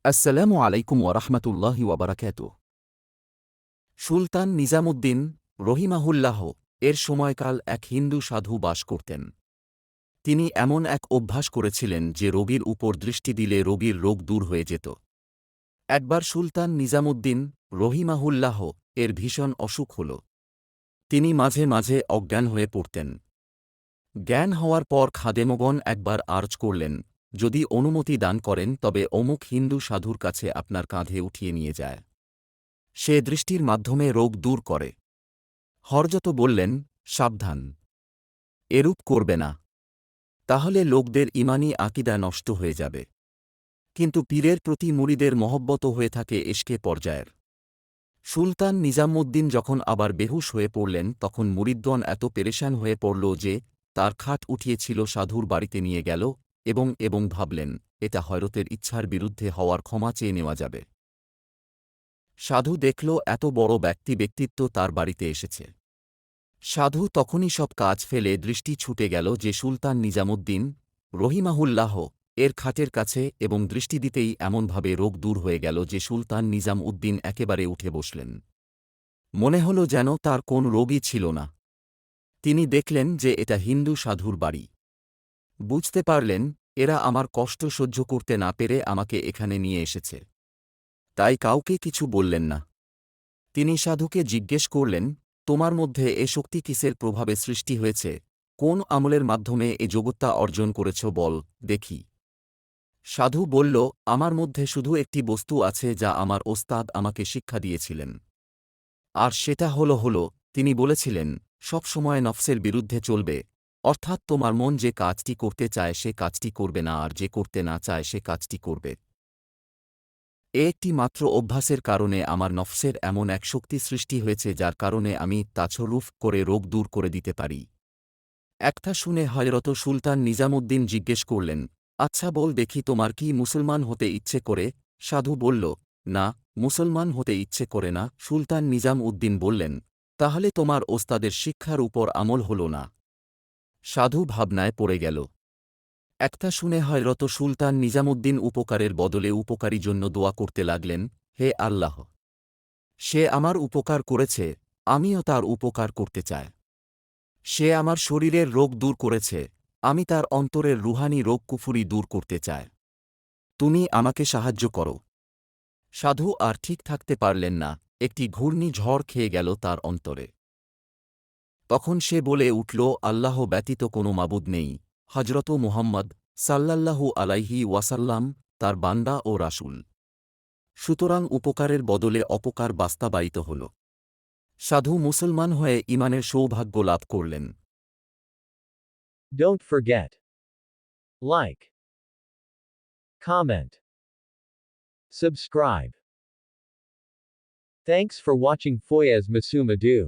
আসসালামু আলাইকুম ওয়ারাহমাতুল্লাহি ওয়াবারাকাতুহ। সুলতান নিজামুদ্দিন রহিমাহুল্লাহ এর সময়কাল এক হিন্দু সাধু বাস করতেন। তিনি এমন এক অভ্যাস করেছিলেন যে রোগীর উপর দৃষ্টি দিলে রোগীর রোগ দূর হয়ে যেত। একবার সুলতান নিজামুদ্দিন রহিমাহুল্লাহ এর ভীষণ অসুখ হল। তিনি মাঝে মাঝে অজ্ঞান হয়ে পড়তেন। জ্ঞান হওয়ার পর খাদেমগণ একবার আর্জ করলেন, যদি অনুমতি দান করেন তবে অমুক হিন্দু সাধুর কাছে আপনার কাঁধে উঠিয়ে নিয়ে যায়। সে দৃষ্টির মাধ্যমে রোগ দূর করে। হরজত বললেন, সাবধান, এরূপ করবে না, তাহলে লোকদের ঈমানী আকিদা নষ্ট হয়ে যাবে। কিন্তু পীরের প্রতি মুরিদের মহব্বত হয়ে থাকে এশকে পর্যায়ের। সুলতান নিজামুদ্দিন যখন আবার বেহুশ হয়ে পড়লেন তখন মুরিদগণ এত পেরেশান হয়ে পড়ল যে তার খাট উঠিয়েছিল সাধুর বাড়িতে নিয়ে গেল এবং ভাবলেন, এটা হয়রতের ইচ্ছার বিরুদ্ধে হওয়ার ক্ষমা চেয়ে নেওয়া যাবে। সাধু দেখল এত বড় ব্যক্তিত্ব তার বাড়িতে এসেছে। সাধু তখনই সব কাজ ফেলে দৃষ্টি ছুটে গেল যে সুলতান নিজামুদ্দিন রহিমাহুল্লাহ এর খাটের কাছে এবং দৃষ্টি দিতেই এমনভাবে রোগ দূর হয়ে গেল যে সুলতান নিজাম উদ্দিন একেবারে উঠে বসলেন। মনে হল যেন তার কোন রোগই ছিল না। তিনি দেখলেন যে এটা হিন্দু সাধুর বাড়ি। বুঝতে পারলেন, এরা আমার কষ্ট সহ্য করতে না পেরে আমাকে এখানে নিয়ে এসেছে। তাই কাউকে কিছু বললেন না। তিনি সাধুকে জিজ্ঞেস করলেন, তোমার মধ্যে এ শক্তি কিসের প্রভাবে সৃষ্টি হয়েছে? কোন আমলের মাধ্যমে এ যোগ্যতা অর্জন করেছ বল দেখি। সাধু বলল, আমার মধ্যে শুধু একটি বস্তু আছে যা আমার ওস্তাদ আমাকে শিক্ষা দিয়েছিলেন। আর সেটা হল তিনি বলেছিলেন, সব সময় নফসের বিরুদ্ধে চলবে, অর্থাৎ তোমার মন যে কাজটি করতে চায় সে কাজটি করবে না আর যে করতে না চায় সে কাজটি করবে। একটি মাত্র অভ্যাসের কারণে আমার নফসের এমন এক শক্তি সৃষ্টি হয়েছে যার কারণে আমি তাছরুফ করে রোগ দূর করে দিতে পারি। একটা শুনে হযরত সুলতান নিজামুদ্দিন জিজ্ঞেস করলেন, আচ্ছা বল দেখি তোমার কি মুসলমান হতে ইচ্ছে করে? সাধু বলল, না, মুসলমান হতে ইচ্ছে করে না। সুলতান নিজাম উদ্দিন বললেন, তাহলে তোমার ওস্তাদের শিক্ষার উপর আমল হল না। সাধু ভাবনায় পড়ে গেল। একটা শুনে হযরত সুলতান নিজামুদ্দিন উপকারের বদলে উপকারী জন্য দোয়া করতে লাগলেন, হে আল্লাহ! সে আমার উপকার করেছে, আমিও তার উপকার করতে চাই। সে আমার শরীরের রোগ দূর করেছে, আমি তার অন্তরের রুহানি রোগ কুফুরি দূর করতে চাই। তুমি আমাকে সাহায্য করো। সাধু আর ঠিক থাকতে পারলেন না, একটি ঘূর্ণি ঝড় খেয়ে গেল তার অন্তরে। তখন সে বলে উঠল, আল্লাহ ব্যতীত কোনো মাবুদ নেই, হযরত মুহাম্মদ সাল্লাল্লাহু আলাইহি ওয়াসাল্লাম তার বান্দা ও রাসূল। সুতরাং উপকারের বদলে অপকার বাস্তবায়িত হল। সাধু মুসলমান হয়ে ঈমানের সৌভাগ্য লাভ করলেন। Don't forget. Like. Comment. Subscribe. Thanks for watching Foyez Masum Adu.